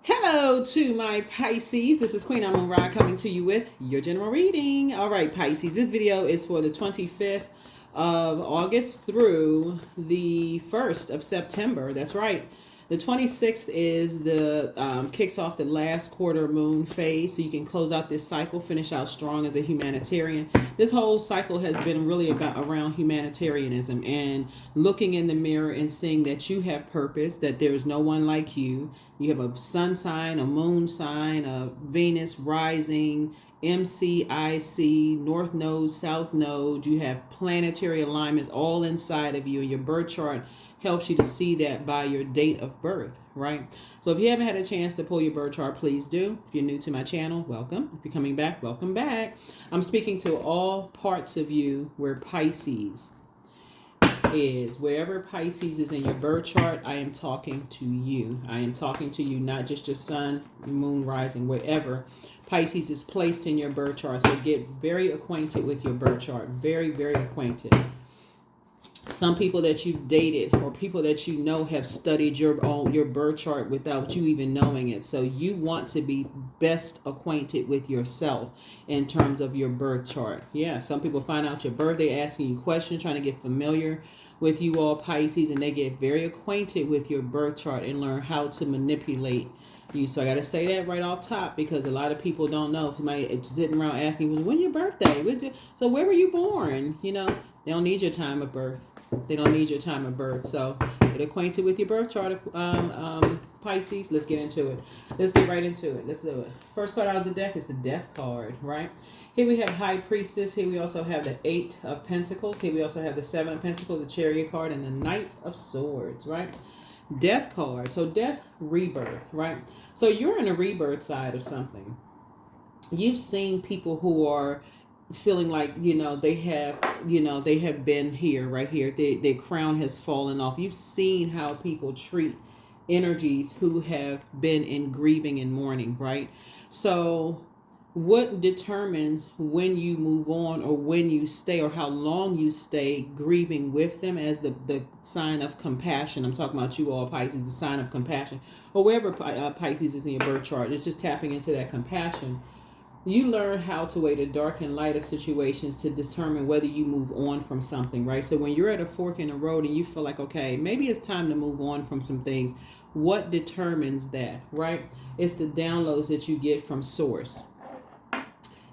Hello to my Pisces. This is Queen Amun Ra coming to you with your general reading. All right, Pisces. This video is for the 25th of August through the 1st of September. That's right. The 26th is the kicks off the last quarter moon phase, so you can close out this cycle, finish out strong as a humanitarian. This whole cycle has been really about around humanitarianism and looking in the mirror and seeing that you have purpose, that there is no one like you. You have a sun sign, a moon sign, a Venus rising, MCIC, North Node, South Node. You have planetary alignments all inside of you, and your birth chart helps you to see that by your date of birth, right? So if you haven't had a chance to pull your birth chart, please do. If you're new to my channel, welcome. If you're coming back, welcome back. I'm speaking to all parts of you where Pisces is. Wherever Pisces is in your birth chart, I am talking to you. I am talking to you, not just your sun, moon, rising, wherever Pisces is placed in your birth chart. So get very acquainted with your birth chart. Very, very acquainted. Some people that you've dated or people that you know have studied your birth chart without you even knowing it. So you want to be best acquainted with yourself in terms of your birth chart. Yeah, some people find out your birthday, asking you questions, trying to get familiar with you all Pisces, and they get very acquainted with your birth chart and learn how to manipulate you. So I got to say that right off top, because a lot of people don't know. Somebody sitting around asking, "Was when your birthday? So where were you born?" You know, they don't need your time of birth. They don't need your time of birth. So get acquainted with your birth chart, Pisces. Let's get into it. Let's get right into it. Let's do it. First card out of the deck is the Death card, right? Here we have High Priestess. Here we also have the Eight of Pentacles. Here we also have the Seven of Pentacles, the Chariot card, and the Knight of Swords, right? Death card. So death, rebirth, right? So you're in a rebirth side of something. You've seen people who are feeling like, they have been here, right here. Their crown has fallen off. You've seen how people treat energies who have been in grieving and mourning, right? So what determines when you move on or when you stay or how long you stay grieving with them as the sign of compassion. I'm talking about you all Pisces, the sign of compassion, or wherever Pisces is in your birth chart. It's just tapping into that compassion. You learn how to weigh the dark and light of situations to determine whether you move on from something, right? So when you're at a fork in the road and you feel like, okay, maybe it's time to move on from some things, what determines that, right? It's the downloads that you get from source.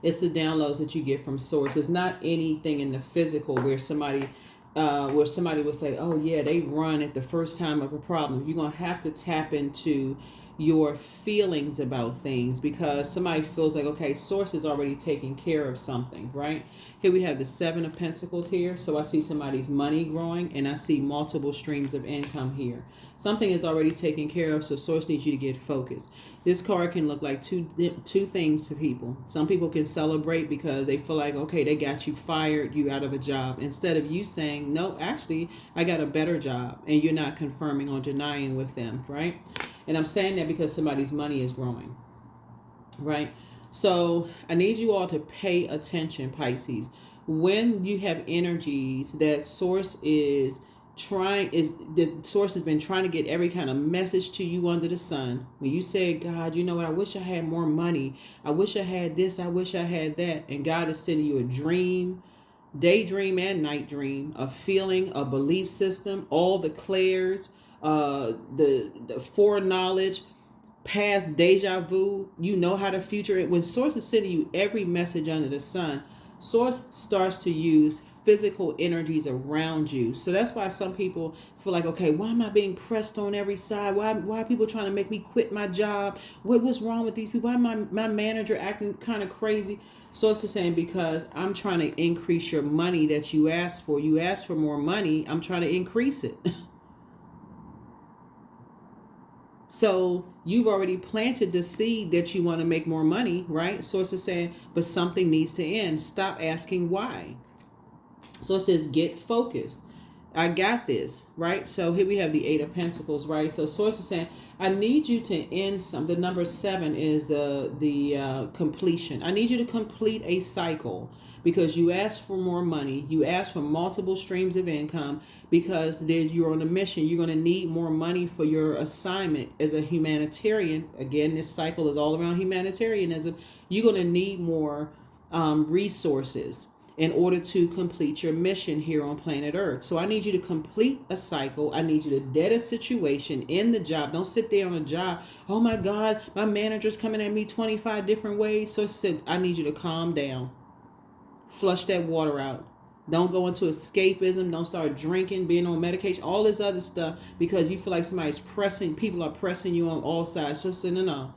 It's the downloads that you get from source. It's not anything in the physical where somebody will say, oh yeah, they run at the first time of a problem. You're going to have to tap into your feelings about things, because somebody feels like, okay, source is already taking care of something, right? Here we have the Seven of Pentacles here. So I see somebody's money growing, and I see multiple streams of income here. Something is already taken care of, so source needs you to get focused. This card can look like two things to people. Some people can celebrate because they feel like, okay, they got you fired, you out of a job, instead of you saying, no, actually, I got a better job, and you're not confirming or denying with them, right? And I'm saying that because somebody's money is growing, right? So I need you all to pay attention, Pisces. When you have energies that source the source has been trying to get every kind of message to you under the sun. When you say, God, you know what? I wish I had more money. I wish I had this. I wish I had that. And God is sending you a dream, daydream and night dream, a feeling, a belief system, all the clairs, the foreknowledge, past deja vu. You know how the future. When source is sending you every message under the sun, source starts to use physical energies around you. So that's why some people feel like, okay, why am I being pressed on every side? Why are people trying to make me quit my job? What's wrong with these people? Why am my manager acting kind of crazy? Source is saying, because I'm trying to increase your money that you asked for. You asked for more money. I'm trying to increase it. So you've already planted the seed that you want to make more money, right? Source is saying, but something needs to end. Stop asking why. So it says, get focused. I got this, right? So here we have the Eight of Pentacles, right? So source is saying, I need you to end some. The number 7 is the completion. I need you to complete a cycle, because you asked for more money. You asked for multiple streams of income, because you're on a mission. You're going to need more money for your assignment as a humanitarian. Again, this cycle is all around humanitarianism. You're going to need more resources in order to complete your mission here on planet Earth. So I need you to complete a cycle. I need you to dead a situation in the job. Don't sit there on a job. Oh my God, my manager's coming at me 25 different ways. So I need you to calm down. Flush that water out. Don't go into escapism. Don't start drinking, being on medication, all this other stuff because you feel like people are pressing you on all sides. So say, no.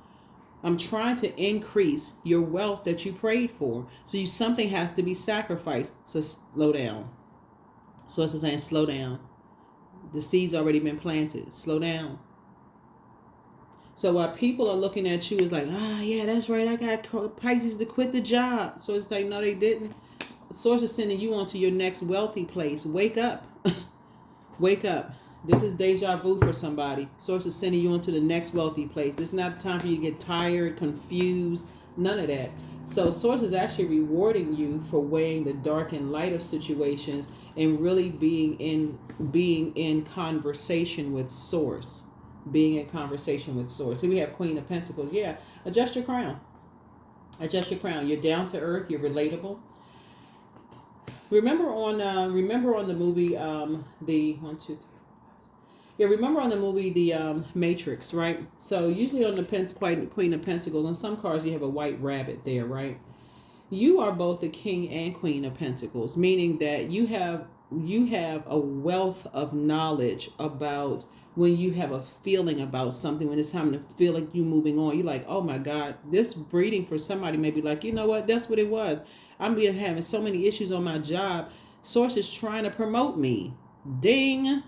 I'm trying to increase your wealth that you prayed for. So something has to be sacrificed. So slow down. So it's saying slow down. The seed's already been planted. Slow down. So while people are looking at you, it's like, yeah, that's right. I got Pisces to quit the job. So it's like, no, they didn't. Source is sending you on to your next wealthy place. Wake up. Wake up. This is deja vu for somebody. Source is sending you into the next wealthy place. This is not the time for you to get tired, confused, none of that. So Source is actually rewarding you for weighing the dark and light of situations and really being in conversation with Source. Being in conversation with Source. So we have Queen of Pentacles. Yeah, adjust your crown. Adjust your crown. You're down to earth. You're relatable. Remember on the movie remember on the movie The Matrix, right? So usually on the Queen of Pentacles, on some cards you have a white rabbit there, right? You are both the King and Queen of Pentacles, meaning that you have a wealth of knowledge about when you have a feeling about something, when it's time to feel like you're moving on. You're like, oh my God, this reading for somebody may be like, you know what, that's what it was. I'm having so many issues on my job. Source is trying to promote me. Ding.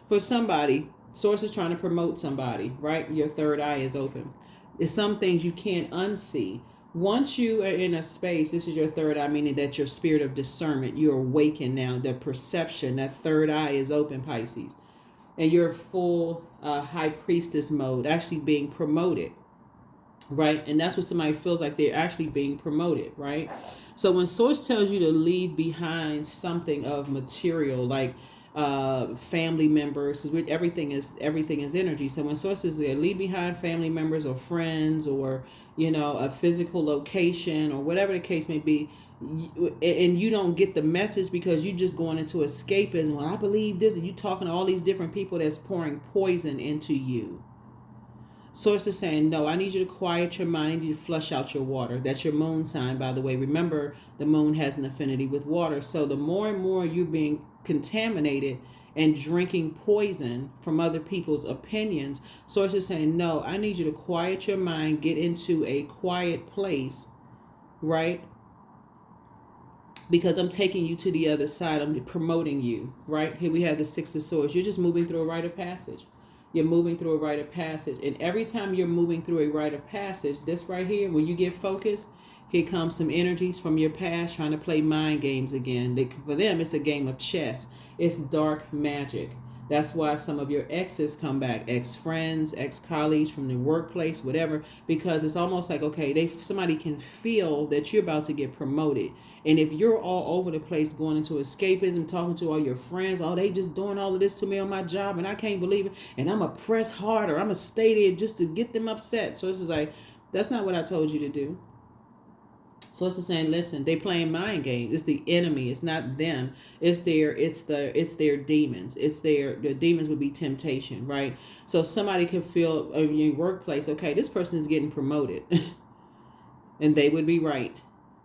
For somebody, Source is trying to promote somebody, right? Your third eye is open. There's some things you can't unsee. Once you are in a space, this is your third eye, meaning that your spirit of discernment, you're awakened now. The perception, that third eye is open, Pisces. And you're full high priestess mode, actually being promoted, right? And that's what somebody feels like they're actually being promoted, right? So when Source tells you to leave behind something of material, like family members, because everything is energy. So when Source says there, leave behind family members or friends or a physical location or whatever the case may be, and you don't get the message because you just going into escapism. Well, I believe this, and you talking to all these different people that's pouring poison into you. Source is saying, no, I need you to quiet your mind. I need you to flush out your water. That's your moon sign, by the way. Remember, the moon has an affinity with water. So the more and more you're being contaminated and drinking poison from other people's opinions, Source is saying, no, I need you to quiet your mind, get into a quiet place, right? Because I'm taking you to the other side. I'm promoting you, right? Here we have the Six of Swords. You're just moving through a rite of passage. You're moving through a rite of passage. And every time you're moving through a rite of passage, this right here, when you get focused, here comes some energies from your past trying to play mind games again. For them, it's a game of chess. It's dark magic. That's why some of your exes come back, ex-friends, ex-colleagues from the workplace, whatever, because it's almost like, okay, somebody can feel that you're about to get promoted. And if you're all over the place going into escapism, talking to all your friends, they just doing all of this to me on my job and I can't believe it. And I'm going to press harder. I'm going to stay there just to get them upset. So it's just like, that's not what I told you to do. So it's saying, listen, they playing mind games. It's the enemy. It's not them. It's their demons. The demons would be temptation, right? So somebody could feel in your workplace, okay, this person is getting promoted. And they would be right.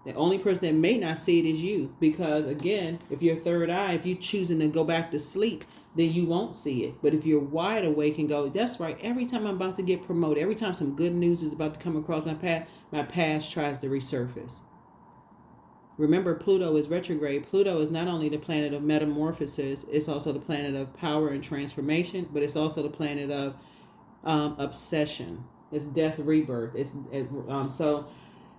The only person that may not see it is you. Because again, if you're third eye, if you're choosing to go back to sleep, then you won't see it. But if you're wide awake and go, that's right, every time I'm about to get promoted, every time some good news is about to come across my past tries to resurface. Remember, Pluto is retrograde. Pluto is not only the planet of metamorphosis, it's also the planet of power and transformation, but it's also the planet of obsession. It's death, rebirth. So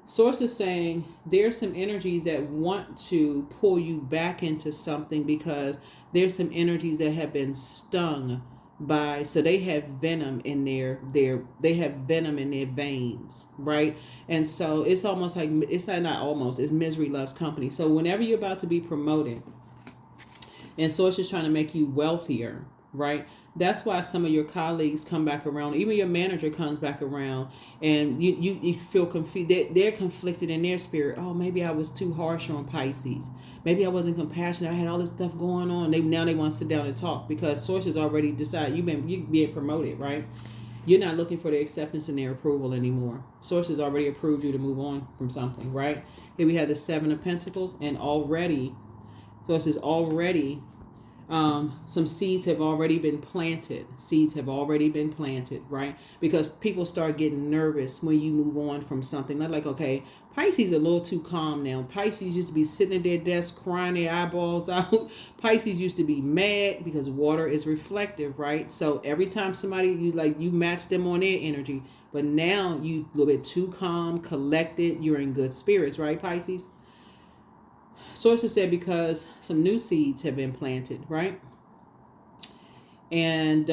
Source is saying there's some energies that want to pull you back into something because there's some energies that have been stung by, so they have venom in their veins, right? And so it's almost like, it's not almost, it's misery loves company. So whenever you're about to be promoted, And source is trying to make you wealthier, right? That's why some of your colleagues come back around, even your manager comes back around, and you feel confused. They're conflicted in their spirit. Oh, maybe I was too harsh on Pisces. Maybe I wasn't compassionate. I had all this stuff going on. Now they want to sit down and talk because source has already decided you being promoted, right? You're not looking for their acceptance and their approval anymore. Source has already approved you to move on from something, right? Here we have the Seven of Pentacles, and already, source is already, some seeds have already been planted. Seeds have already been planted, right? Because people start getting nervous when you move on from something. They're like, okay, Pisces are a little too calm now. Pisces used to be sitting at their desk crying their eyeballs out. Pisces used to be mad because water is reflective, right? So every time somebody, you match them on their energy. But now you a little bit too calm, collected. You're in good spirits, right, Pisces? Sources said because some new seeds have been planted, right? And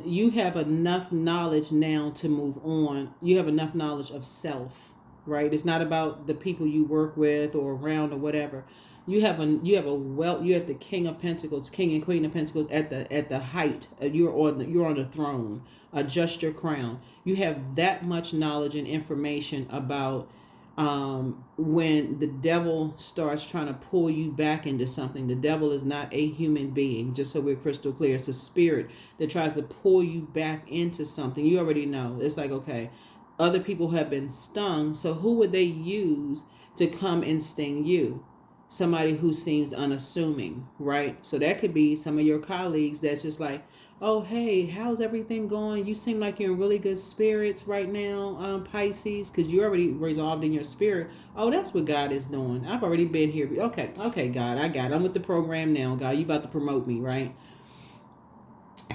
you have enough knowledge now to move on. You have enough knowledge of self, right? It's not about the people you work with or around or whatever. You have the King of Pentacles, King and Queen of Pentacles at the height. You're on the throne. Adjust your crown. You have that much knowledge and information about when the devil starts trying to pull you back into something. The devil is not a human being, just so we're crystal clear. It's a spirit that tries to pull you back into something. You already know. It's like, okay, other people have been stung, so who would they use to come and sting you? Somebody who seems unassuming, right? So that could be some of your colleagues that's just like, oh, hey, how's everything going? You seem like you're in really good spirits right now, Pisces, because you already resolved in your spirit. Oh, that's what God is doing. I've already been here. Okay, God, I got it. I'm with the program now, God. You about to promote me, right?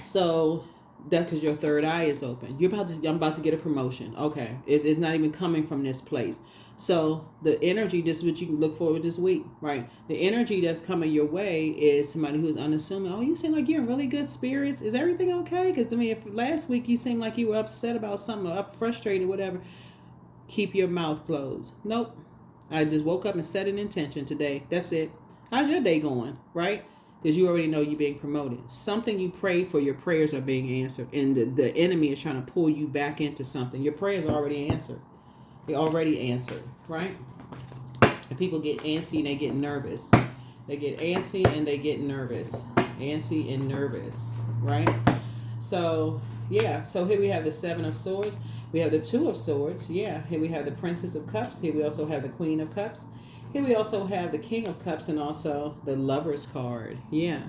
So that's because your third eye is open. I'm about to get a promotion. Okay, it's not even coming from this place. So the energy, this is what you can look forward this week, right? The energy that's coming your way is somebody who's unassuming. Oh, you seem like you're in really good spirits. Is everything okay? Because, if last week you seemed like you were upset about something or frustrated or whatever, keep your mouth closed. Nope. I just woke up and set an intention today. That's it. How's your day going, right? Because you already know you're being promoted. Something you prayed for, your prayers are being answered. And the enemy is trying to pull you back into something. Your prayers are already answered. They already answered, right? And people get antsy and they get nervous. They get antsy and they get nervous. Antsy and nervous, right? So, yeah. So here we have the Seven of Swords. We have the Two of Swords. Yeah. Here we have the Princess of Cups. Here we also have the Queen of Cups. Here we also have the King of Cups and also the Lover's card. Yeah.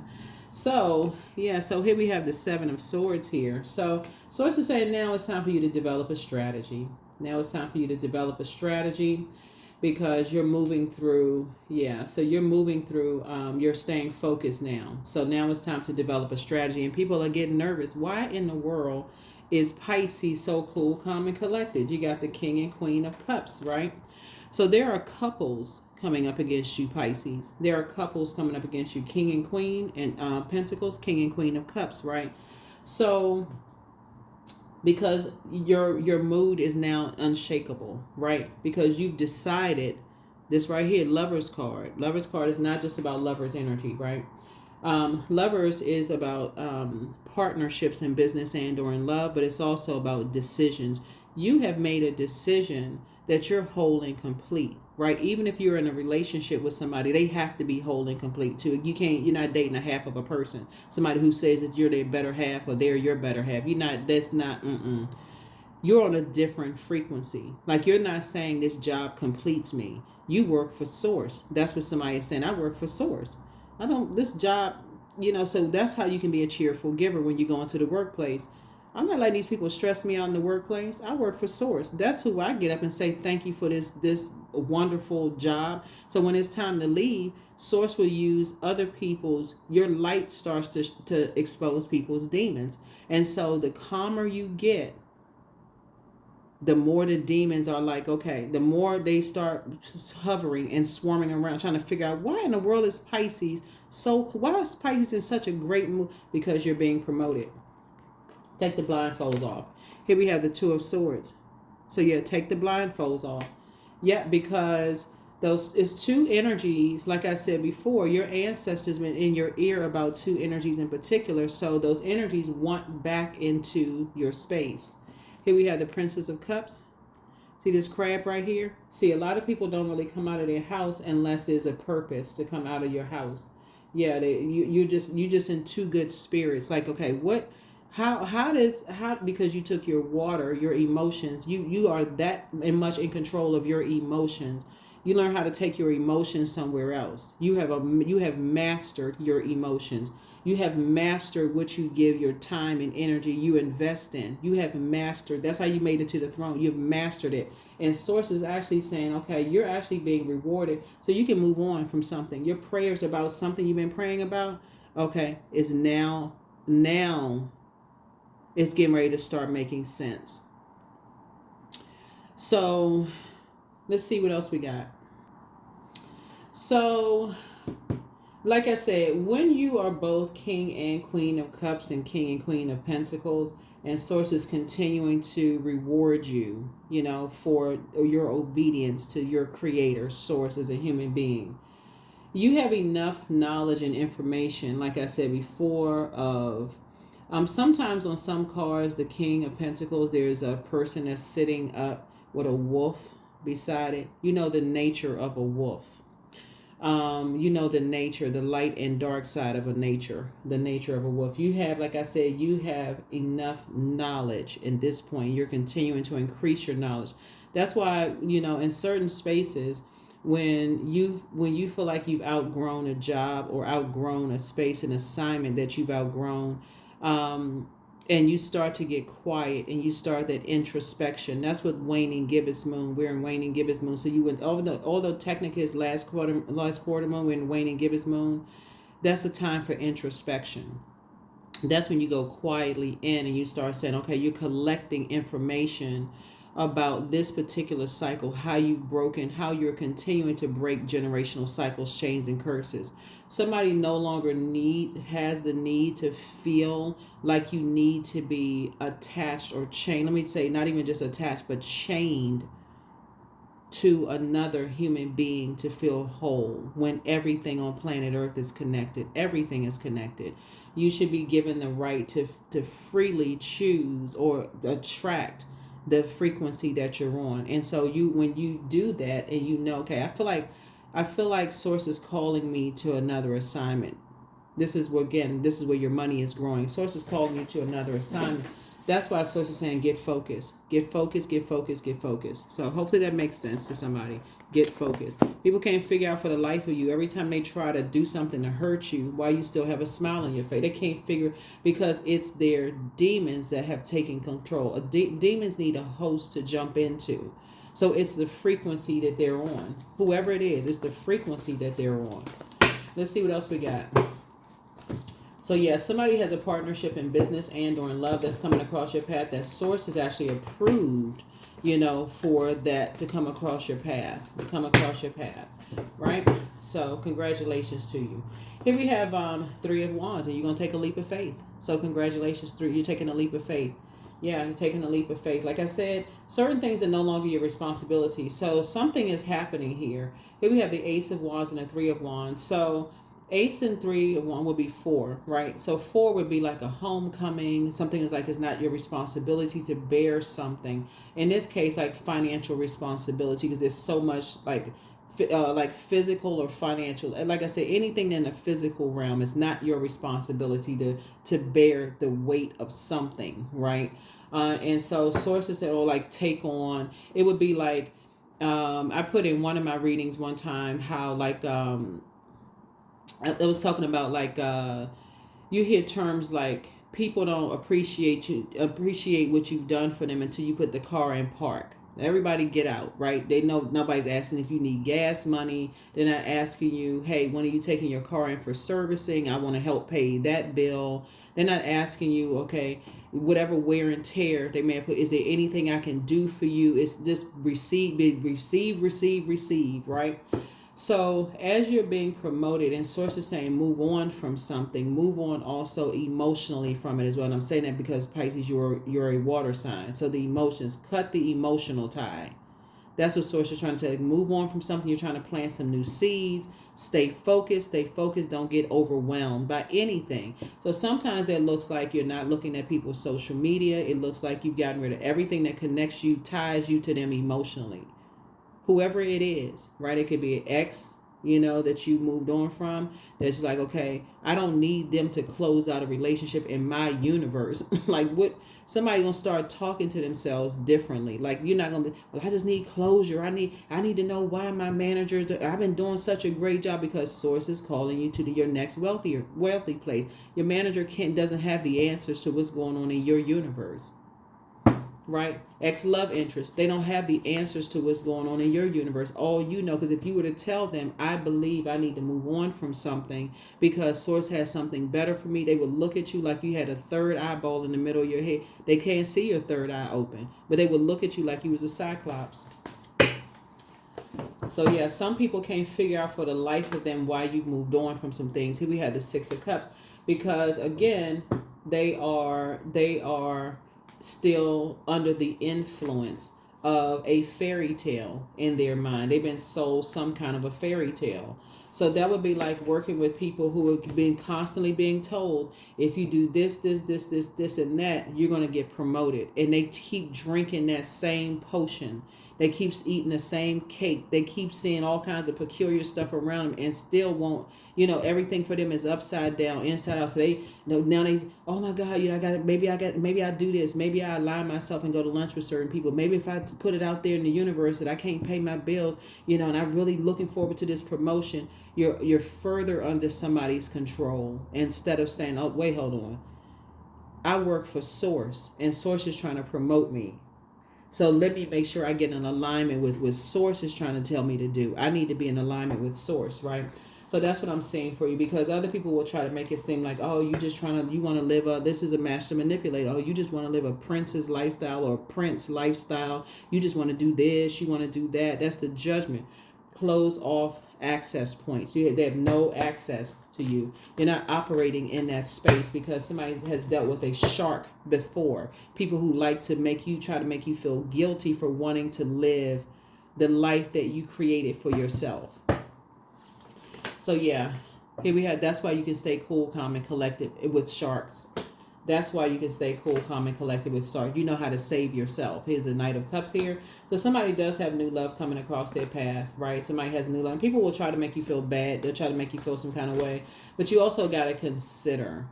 So here we have the Seven of Swords here. So Swords is saying now it's time for you to develop a strategy. Now it's time for you to develop a strategy because you're moving through, so you're moving through, you're staying focused now. So now it's time to develop a strategy and people are getting nervous. Why in the world is Pisces so cool, calm, and collected? You got the King and Queen of Cups, right? So there are couples coming up against you, Pisces. There are couples coming up against you, King and Queen and Pentacles, King and Queen of Cups, right? So because your mood is now unshakable, right? Because you've decided this right here, Lover's card. Lover's card is not just about lovers energy, right? Lovers is about partnerships in business and or in love, but it's also about decisions. You have made a decision that you're whole and complete, right? Even if you're in a relationship with somebody, they have to be whole and complete too. You're not dating a half of a person. Somebody who says that you're their better half or they're your better half. You're on a different frequency. Like you're not saying this job completes me. You work for Source. That's what somebody is saying. I work for Source. This job, so that's how you can be a cheerful giver when you go into the workplace. I'm not letting these people stress me out in the workplace. I work for Source. That's who I get up and say, thank you for this wonderful job. So when it's time to leave, Source will use your light starts to expose people's demons. And so the calmer you get, the more the demons are like, okay, the more they start hovering and swarming around, trying to figure out why in the world is Pisces why is Pisces in such a great mood? Because you're being promoted. Take the blindfolds off. Here we have the Two of Swords. So take the blindfolds off. Yeah, because Those is two energies. Like I said before, your ancestors been in your ear about two energies in particular. So those energies want back into your space. Here we have the Princess of Cups. See this crab right here? See, a lot of people don't really come out of their house unless there's a purpose to come out of your house. Yeah, you just in two good spirits. Like, okay, what how because you took your water, your emotions, you are that much in control of your emotions. You learn how to take your emotions somewhere else. You have mastered your emotions. You have mastered what you give your time and energy you invest in. You have mastered. That's how you made it to the throne. You've mastered it. And source is actually saying, okay, you're actually being rewarded so you can move on from something. Your prayers about something you've been praying about, okay, is now it's getting ready to start making sense. So let's see what else we got. So, like I said, when you are both King and Queen of Cups and King and Queen of Pentacles, and source is continuing to reward you, for your obedience to your creator, source, as a human being, you have enough knowledge and information, like I said before, of sometimes on some cards, the King of Pentacles, there's a person that's sitting up with a wolf beside it. You know the nature of a wolf. The nature, the light and dark side of the nature of a wolf. You have, like I said, you have enough knowledge at this point. You're continuing to increase your knowledge. That's why, in certain spaces, when you feel like you've outgrown a job or outgrown a space, an assignment that you've outgrown, and you start to get quiet and you start that introspection. That's what waning gibbous moon. We're in waning gibbous moon. So you went, although technically it's last quarter moon, we're in waning gibbous moon. That's a time for introspection. That's when you go quietly in and you start saying, okay, you're collecting information about this particular cycle, how you've broken, how you're continuing to break generational cycles, chains, and curses. Somebody no longer has the need to feel like you need to be attached or chained. Let me say, not even just attached, but chained to another human being to feel whole, when everything on planet Earth is connected. Everything is connected. You should be given the right to freely choose or attract the frequency that you're on. And so when you do that and okay, I feel like source is calling me to another assignment. This is where your money is growing. Source is calling you to another assignment. That's why source is saying get focused. Get focused, get focused, get focused. So hopefully that makes sense to somebody. Get focused. People can't figure out for the life of you, every time they try to do something to hurt you, why you still have a smile on your face. They can't figure, because it's their demons that have taken control. Demons need a host to jump into. So it's the frequency that they're on. Whoever it is, it's the frequency that they're on. Let's see what else we got. So yeah, somebody has a partnership in business and or in love that's coming across your path. That source is actually approved, for that to come across your path. Right? So congratulations to you. Here we have 3 of Wands, and you're going to take a leap of faith. So congratulations, you're taking a leap of faith. Yeah, you're taking a leap of faith. Like I said, certain things are no longer your responsibility. So something is happening here. Here we have the Ace of Wands and the 3 of Wands. So Ace and 3 of Wands would be 4, right? So 4 would be like a homecoming. Something is like it's not your responsibility to bear something. In this case, like financial responsibility, because there's so much like physical or financial. And like I said, anything in the physical realm is not your responsibility to bear the weight of something, right? And so sources that will like take on, it would be like, I put in one of my readings one time how like, I was talking about like, you hear terms like people don't appreciate what you've done for them until you put the car in park. Everybody get out, right? They know nobody's asking if you need gas money. They're not asking you, hey, when are you taking your car in for servicing? I want to help pay that bill. They're not asking you, okay, whatever wear and tear they may have put, is there anything I can do for you? It's just receive, right? So as you're being promoted, and source is saying move on from something, move on also emotionally from it as well. And I'm saying that because Pisces, you're a water sign. So the emotions, cut the emotional tie. That's what source is trying to say. Like, move on from something. You're trying to plant some new seeds. Stay focused. Stay focused. Don't get overwhelmed by anything. So sometimes it looks like you're not looking at people's social media. It looks like you've gotten rid of everything that connects you, ties you to them emotionally. Whoever it is, right? It could be an ex, that you moved on from. That's like, okay, I don't need them to close out a relationship in my universe. Like, what? Somebody gonna start talking to themselves differently. Like, you're not gonna be, well, I just need closure. I need to know why my manager. I've been doing such a great job, because source is calling you to your next wealthy place. Your manager doesn't have the answers to what's going on in your universe. Right? Ex-love interest. They don't have the answers to what's going on in your universe. All you know, because if you were to tell them, I believe I need to move on from something because source has something better for me, they would look at you like you had a third eyeball in the middle of your head. They can't see your third eye open, but they would look at you like you was a cyclops. So yeah, some people can't figure out for the life of them why you moved on from some things. Here we had the Six of Cups, because again, they are still under the influence of a fairy tale in their mind. They've been sold some kind of a fairy tale. So that would be like working with people who have been constantly being told, if you do this, and that, you're going to get promoted. And they keep drinking that same potion. They keep eating the same cake. They keep seeing all kinds of peculiar stuff around them and still won't, everything for them is upside down, inside out. So now they, oh my God, maybe I do this. Maybe I align myself and go to lunch with certain people. Maybe if I put it out there in the universe that I can't pay my bills, and I'm really looking forward to this promotion, you're further under somebody's control, instead of saying, oh, wait, hold on. I work for Source, and Source is trying to promote me. So let me make sure I get in alignment with what Source is trying to tell me to do. I need to be in alignment with Source, right? So that's what I'm saying for you, because other people will try to make it seem like, oh, you want to live this is a master manipulator. Oh, you just want to live a princess lifestyle or a prince lifestyle. You just want to do this. You want to do that. That's the judgment. Close off access points. They have no access to you. You're not operating in that space because somebody has dealt with a shark before. People who like to try to make you feel guilty for wanting to live the life that you created for yourself. So yeah, here we have, that's why you can stay cool, calm, and collected with sharks. That's why you can stay cool, calm, and collected with sharks. You know how to save yourself. Here's the Knight of Cups here. So somebody does have new love coming across their path, right? Somebody has new love. People will try to make you feel bad. They'll try to make you feel some kind of way. But you also got to consider.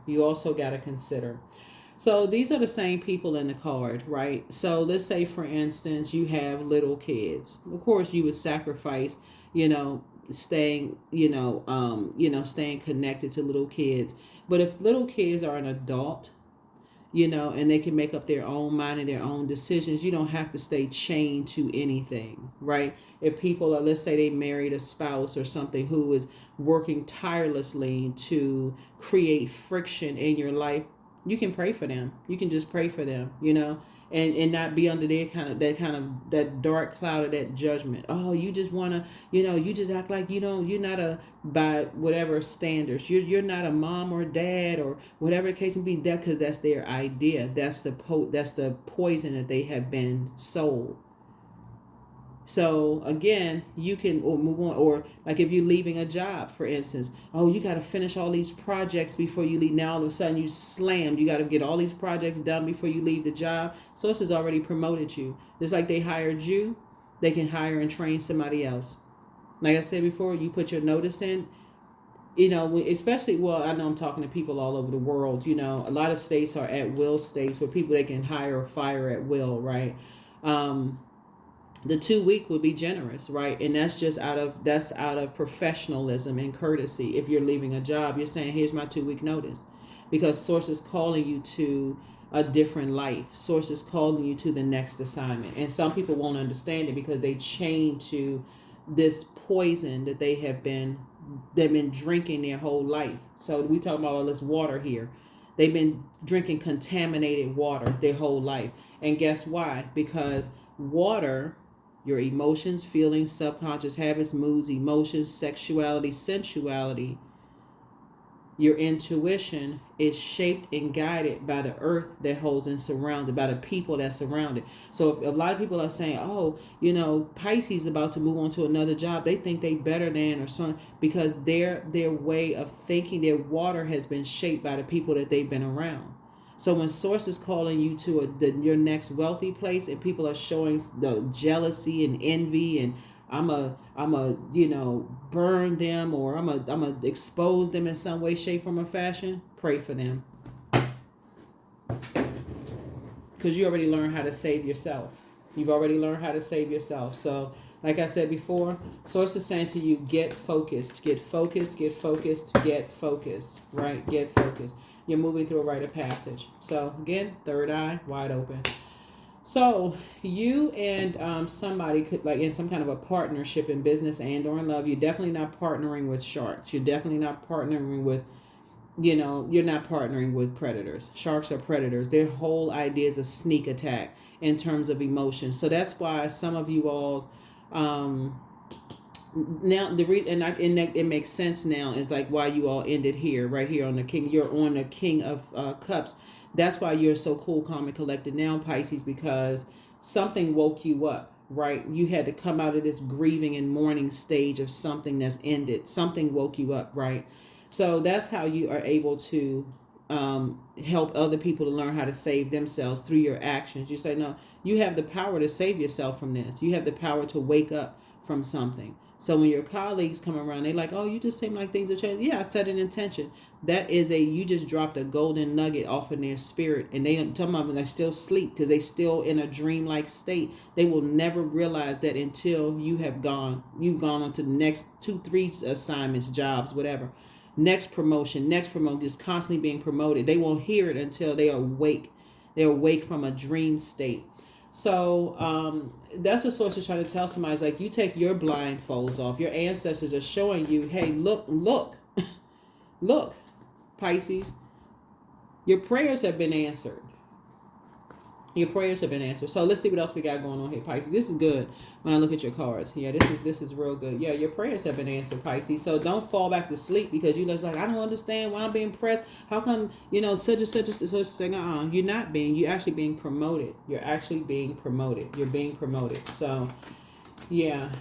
So these are the same people in the card, right? So let's say, for instance, you have little kids. Of course, you would sacrifice, staying connected to little kids. But if little kids are an adult, and they can make up their own mind and their own decisions, you don't have to stay chained to anything, right? If people are, let's say they married a spouse or something who is working tirelessly to create friction in your life, you can pray for them. You can just pray for them, and not be under that dark cloud of that judgment. Oh, you just want to, you just act like, you're not by whatever standards. You're not a mom or dad or whatever the case may be, that because that's their idea. That's the poison that they have been sold. So again, you can move on, or like if you're leaving a job, for instance, oh, you got to finish all these projects before you leave. Now all of a sudden you slammed. You got to get all these projects done before you leave the job. Source has already promoted you. Just like they hired you, they can hire and train somebody else. Like I said before, you put your notice in. Especially, I know I'm talking to people all over the world. A lot of states are at will states where people they can hire or fire at will, right? The 2 week would be generous, right? And that's just out of professionalism and courtesy. If you're leaving a job, you're saying, here's my 2 week notice, because Source is calling you to a different life. Source is calling you to the next assignment. And some people won't understand it because they chain to this poison that they've been drinking their whole life. So we talk about all this water here. They've been drinking contaminated water their whole life. And guess why? Because water, your emotions, feelings, subconscious habits, moods, emotions, sexuality, sensuality, Your intuition is shaped and guided by the earth that holds and surrounded, by the people that surround it. So if a lot of people are saying, oh, Pisces about to move on to another job, they think they better than or something, because their way of thinking, their water has been shaped by the people that they've been around. So when source is calling you to your next wealthy place, and people are showing the jealousy and envy, and I'm a burn them, or I'm a expose them in some way, shape, form, or fashion, pray for them, because you already learned how to save yourself. You've already learned how to save yourself. So like I said before, source is saying to you, get focused, get focused, get focused, get focused, right? Get focused. You're moving through a rite of passage. So again, third eye wide open. So you and somebody could, like, in some kind of a partnership in business and or in love. You're definitely not partnering with sharks. You're definitely not partnering with, you're not partnering with predators. Sharks are predators. Their whole idea is a sneak attack in terms of emotion. So that's why some of you all's now the reason, and it makes sense now, is like why you all ended here, right here on the king. You're on the King of Cups. That's why you're so cool, calm, and collected now, Pisces, because something woke you up, right? You had to come out of this grieving and mourning stage of something that's ended. Something woke you up, right? So that's how you are able to help other people to learn how to save themselves through your actions. You say, no, you have the power to save yourself from this. You have the power to wake up from something. So when your colleagues come around, they're like, oh, you just seem like things have changed. Yeah, I set an intention. That is you just dropped a golden nugget off in their spirit. And they don't tell them they still sleep because they still in a dreamlike state. They will never realize that until you've gone on to the next 2-3 assignments, jobs, whatever. Next promotion, just constantly being promoted. They won't hear it until they are awake. They're awake from a dream state. So that's what source is trying to tell somebody. It's like, you take your blindfolds off. Your ancestors are showing you, hey, look, Pisces, your prayers have been answered. Your prayers have been answered. So let's see what else we got going on here, Pisces. This is good when I look at your cards. Yeah, this is real good. Yeah, your prayers have been answered, Pisces. So don't fall back to sleep because you're just like, I don't understand why I'm being pressed. How come, such and such thing? You're not being. You're actually being promoted. You're actually being promoted. You're being promoted. So, yeah.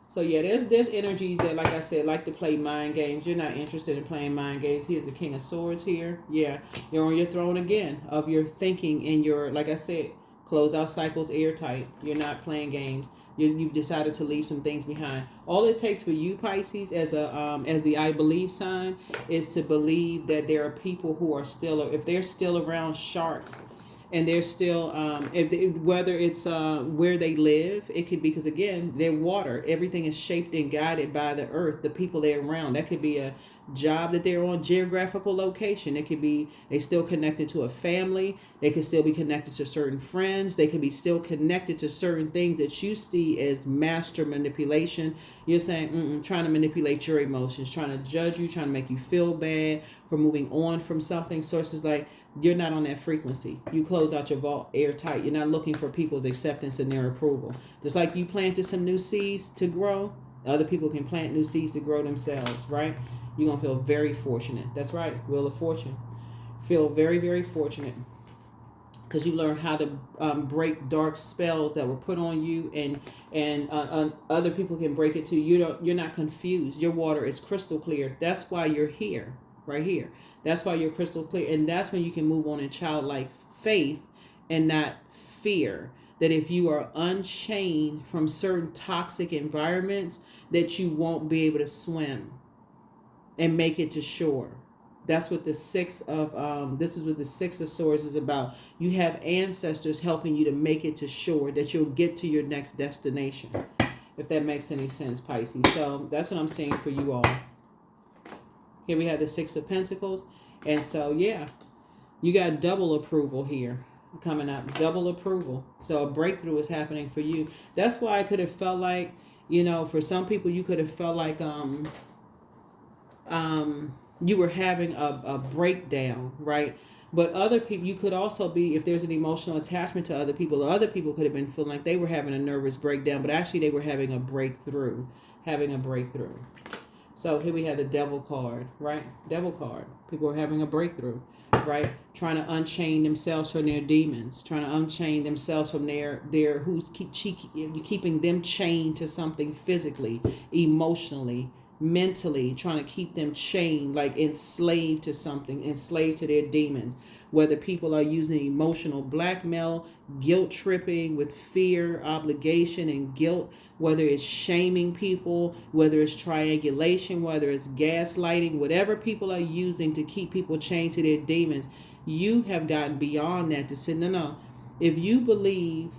So, yeah, there's energies that, like I said, like to play mind games. You're not interested in playing mind games. Here's the King of Swords here. Yeah, you're on your throne again of your thinking and your, like I said, close out cycles airtight. You're not playing games. You've decided to leave some things behind. All it takes for you, Pisces, as the I believe sign, is to believe that there are people who are still, if they're still around sharks, and they're still, whether it's where they live, it could be, because again, they're water. Everything is shaped and guided by the earth, the people they're around. That could be a job that they're on, geographical location. It could be they still connected to a family. They could still be connected to certain friends. They could be still connected to certain things that you see as master manipulation. You're saying, trying to manipulate your emotions, trying to judge you, trying to make you feel bad for moving on from something. Sources like, you're not on that frequency. You close out your vault airtight. You're not looking for people's acceptance and their approval. Just like you planted some new seeds to grow, other people can plant new seeds to grow themselves, right? You're going to feel very fortunate. That's right. Wheel of Fortune. Feel very, very fortunate because you learn how to break dark spells that were put on you, and other people can break it too. You're not confused. Your water is crystal clear. That's why you're here, right here. That's why you're crystal clear. And that's when you can move on in childlike faith and not fear. That if you are unchained from certain toxic environments, that you won't be able to swim and make it to shore. That's what this is what the Six of Swords is about. You have ancestors helping you to make it to shore, that you'll get to your next destination. If that makes any sense, Pisces. So that's what I'm saying for you all. Here we have the Six of Pentacles. And so, yeah, you got double approval here coming up. Double approval. So a breakthrough is happening for you. That's why I could have felt like, for some people, you could have felt like you were having a breakdown, right? But other people, you could also be, if there's an emotional attachment to other people, or other people could have been feeling like they were having a nervous breakdown, but actually they were having a breakthrough. So here we have the devil card, right? Devil card. People are having a breakthrough, right? Trying to unchain themselves from their demons, trying to unchain themselves from their who's keeping them chained to something physically, emotionally, mentally, trying to keep them chained, like enslaved to something, enslaved to their demons. Whether people are using emotional blackmail, guilt tripping with fear, obligation, and guilt, whether it's shaming people, whether it's triangulation, whether it's gaslighting, whatever people are using to keep people chained to their demons, you have gotten beyond that to say, no. If you believe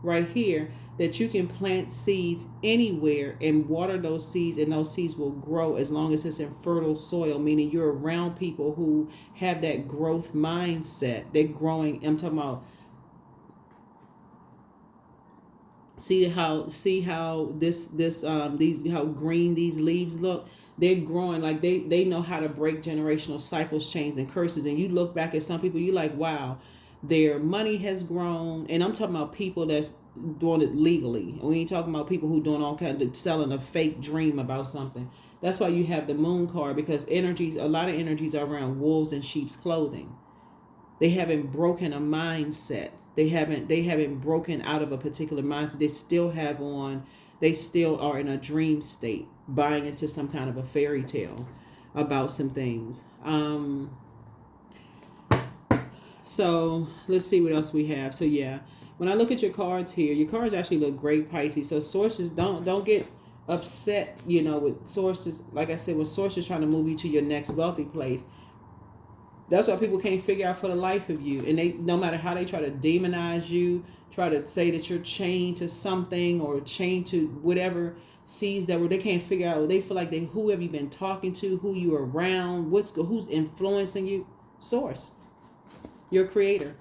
right here that you can plant seeds anywhere and water those seeds, and those seeds will grow as long as it's in fertile soil, meaning you're around people who have that growth mindset. They're growing. I'm talking about, see how these how green these leaves look. They're growing, like they know how to break generational cycles, chains, and curses. And you look back at some people, you like, wow, their money has grown. And I'm talking about people that's doing it legally. And we ain't talking about people who doing all kinds of selling a fake dream about something. That's why you have the moon card, because a lot of energies are around wolves in sheep's clothing. They haven't broken a mindset. They haven't broken out of a particular mindset. They still are in a dream state, buying into some kind of a fairy tale about some things. So let's see what else we have. So yeah, when I look at your cards here, your cards actually look great, Pisces. So sources, don't get upset, with sources. Like I said, when sources trying to move you to your next wealthy place, that's why people can't figure out for the life of you. And they, no matter how they try to demonize you, try to say that you're chained to something or chained to whatever seeds that were, they can't figure out. They feel like who have you been talking to, who you around, who's influencing you? Source, your creator.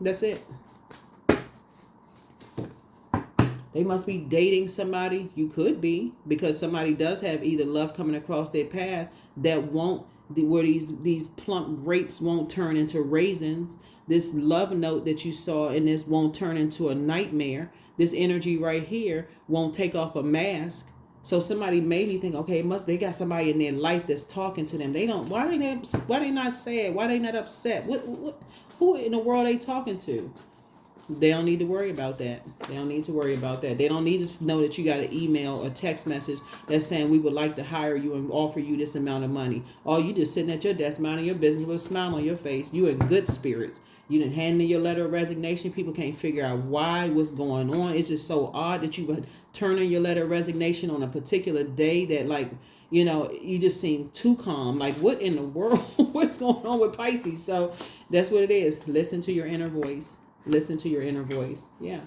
That's it. They must be dating somebody. You could be, because somebody does have either love coming across their path that won't, where these plump grapes won't turn into raisins. This love note that you saw in this won't turn into a nightmare. This energy right here won't take off a mask. So somebody maybe think, okay, they got somebody in their life that's talking to them. They don't. Why they not sad? Why they not upset? Who in the world are they talking to? They don't need to worry about that. They don't need to worry about that. They don't need to know that you got an email or text message that's saying we would like to hire you and offer you this amount of money. Or you just sitting at your desk minding your business with a smile on your face. You in good spirits. You didn't hand in your letter of resignation. People can't figure out what's going on. It's just so odd that you would turn in your letter of resignation on a particular day that you just seem too calm. Like, what in the world? What's going on with Pisces? So that's what it is. Listen to your inner voice. Listen to your inner voice. Yeah.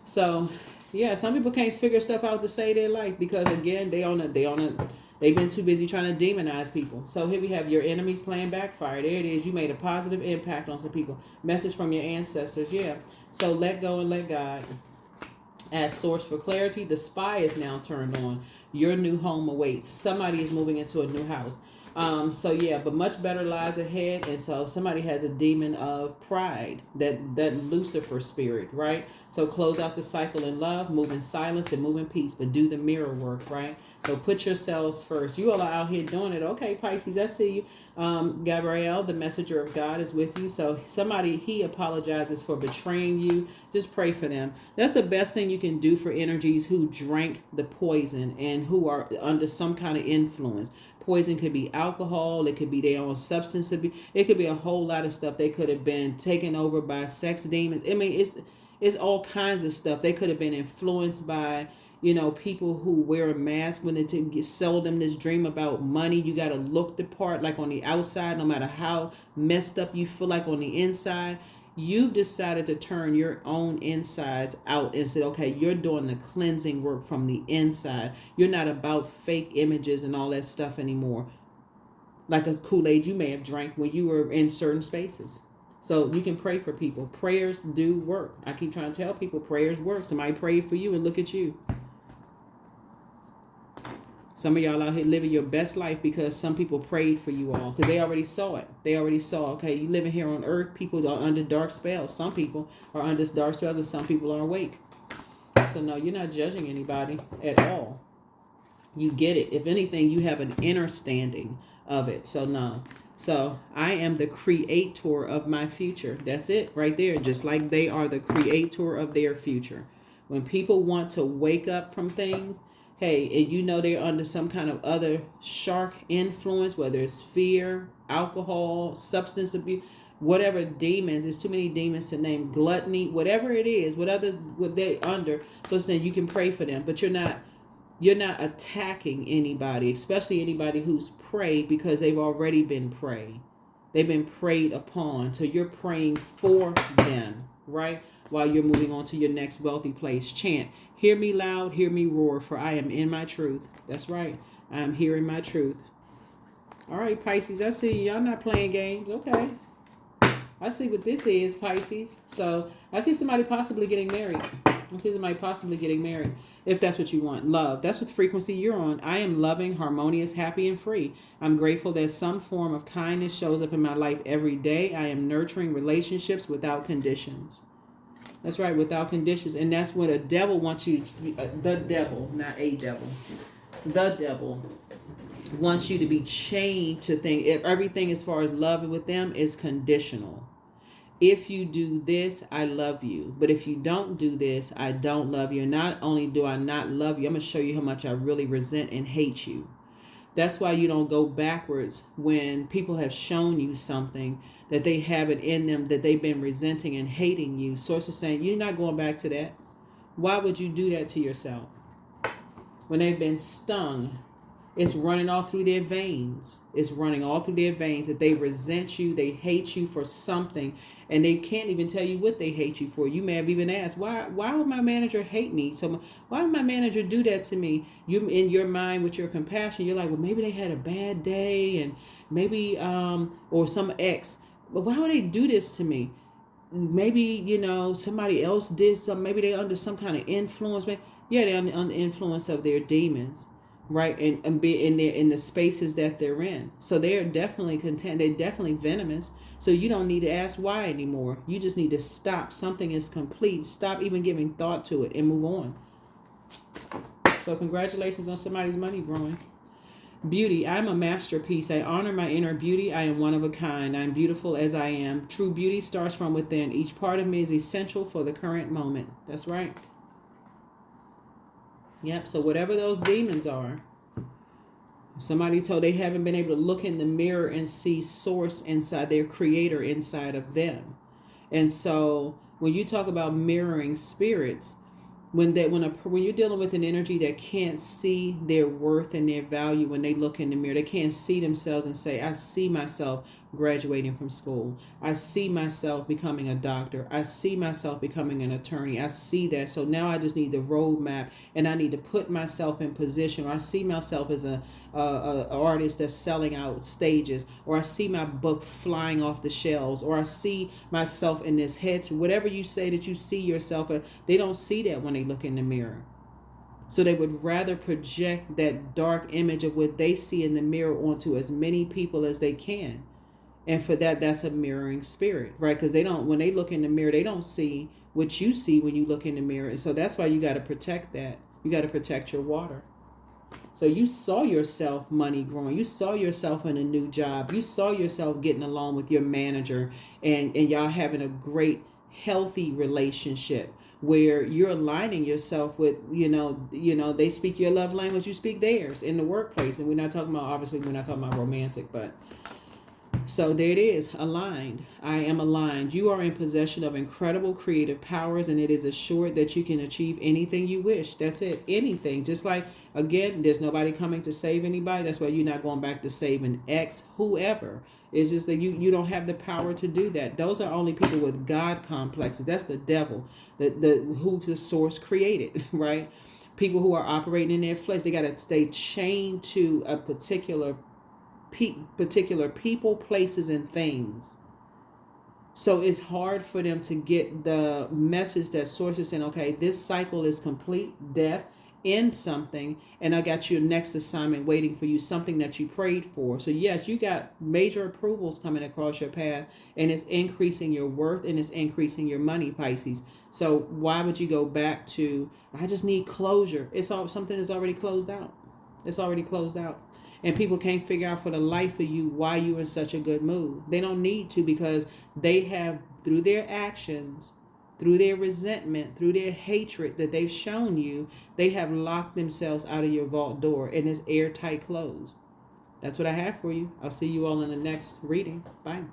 So, yeah, some people can't figure stuff out to save their life because, again, they've been too busy trying to demonize people. So here we have your enemies playing backfire. There it is. You made a positive impact on some people. Message from your ancestors. Yeah. So let go and let God. As source for clarity, the spy is now turned on. Your new home awaits. Somebody is moving into a new house. So yeah, but much better lies ahead. And so somebody has a demon of pride, that Lucifer spirit, right? So close out the cycle in love, move in silence, and move in peace, but do the mirror work, right? So put yourselves first. You all are out here doing it. Okay, Pisces, I see you. Gabrielle, the messenger of God, is with you. So he apologizes for betraying you. Just pray for them. That's the best thing you can do for energies who drank the poison and who are under some kind of influence. Poison could be alcohol. It could be their own substance abuse. It could be a whole lot of stuff. They could have been taken over by sex demons. I mean, it's all kinds of stuff. They could have been influenced by, people who wear a mask when they sell them this dream about money. You got to look the part, like on the outside, no matter how messed up you feel like on the inside. You've decided to turn your own insides out and said, okay, you're doing the cleansing work from the inside. You're not about fake images and all that stuff anymore. Like a Kool-Aid you may have drank when you were in certain spaces. So you can pray for people. Prayers do work. I keep trying to tell people prayers work. Somebody prayed for you and look at you. Some of y'all out here living your best life because some people prayed for you all, because they already saw it. They already saw, okay, you living here on earth, people are under dark spells. Some people are under dark spells and some people are awake. So no, you're not judging anybody at all. You get it. If anything, you have an understanding of it. So no. So I am the creator of my future. That's it right there. Just like they are the creator of their future. When people want to wake up from things, hey, and you know they're under some kind of other shark influence, whether it's fear, alcohol, substance abuse, whatever demons, there's too many demons to name, gluttony, whatever it is, what they're under. So saying you can pray for them, but you're not attacking anybody, especially anybody who's prayed, because they've already been prayed. They've been prayed upon. So you're praying for them, right? While you're moving on to your next wealthy place. Chant, hear me loud, hear me roar, for I am in my truth. That's right. I am hearing my truth. All right, Pisces, I see y'all not playing games. Okay. I see what this is, Pisces. So I see somebody possibly getting married. If that's what you want. Love. That's what frequency you're on. I am loving, harmonious, happy, and free. I'm grateful that some form of kindness shows up in my life every day. I am nurturing relationships without conditions. That's right, without conditions. And that's what a devil wants you to, the devil, not a devil. The devil wants you to be chained to things. If everything as far as love with them is conditional. If you do this, I love you. But if you don't do this, I don't love you. And not only do I not love you, I'm going to show you how much I really resent and hate you. That's why you don't go backwards when people have shown you something that they have it in them, that they've been resenting and hating you. Source is saying, you're not going back to that. Why would you do that to yourself? When they've been stung, it's running all through their veins. That they resent you, they hate you for something, and they can't even tell you what they hate you for. You may have even asked, why would my manager hate me? So why would my manager do that to me? You, in your mind, with your compassion, you're like, well, maybe they had a bad day, and maybe or some ex. But why would they do this to me? Maybe, somebody else did something. Maybe they're under some kind of influence. Yeah, they're under the influence of their demons. Right, and be in the spaces that they're in. So they're definitely content. They're definitely venomous. So you don't need to ask why anymore. You just need to stop. Something is complete. Stop even giving thought to it and move on. So congratulations on somebody's money growing. Beauty. I'm a masterpiece. I honor my inner beauty. I am one of a kind. I'm beautiful as I am. True beauty starts from within. Each part of me is essential for the current moment. That's right. Yep, so whatever those demons are, somebody told they haven't been able to look in the mirror and see source inside, their creator inside of them. And so when you talk about mirroring spirits, when you're dealing with an energy that can't see their worth and their value, when they look in the mirror, they can't see themselves and say, I see myself graduating from school. I see myself becoming a doctor. I see myself becoming an attorney. I see that. So now I just need the roadmap, and I need to put myself in position. Or I see myself as a artist that's selling out stages, or I see my book flying off the shelves, or I see myself in this head. So whatever you say that you see yourself, they don't see that when they look in the mirror. So they would rather project that dark image of what they see in the mirror onto as many people as they can. And for that, that's a mirroring spirit, right? Because when they look in the mirror, they don't see what you see when you look in the mirror. And so that's why you got to protect that. You got to protect your water. So you saw yourself money growing. You saw yourself in a new job. You saw yourself getting along with your manager and y'all having a great, healthy relationship where you're aligning yourself with, they speak your love language, you speak theirs in the workplace. And we're not talking about romantic, but so there it is, aligned. I am aligned. You are in possession of incredible creative powers, and it is assured that you can achieve anything you wish. That's it, anything. Just like, again, there's nobody coming to save anybody. That's why you're not going back to saving X, whoever. It's just that you don't have the power to do that. Those are only people with God complexes. That's the devil, who the source created, right? People who are operating in their flesh, they got to stay chained to a particular people, places, and things. So it's hard for them to get the message that source is saying, okay, this cycle is complete, death, end something, and I got your next assignment waiting for you, something that you prayed for. So yes, you got major approvals coming across your path, and it's increasing your worth and it's increasing your money, Pisces. So why would you go back to, I just need closure? It's all something that's already closed out. It's already closed out. And people can't figure out for the life of you why you're in such a good mood. They don't need to, because they have, through their actions, through their resentment, through their hatred that they've shown you, they have locked themselves out of your vault door, and it's airtight closed. That's what I have for you. I'll see you all in the next reading. Bye.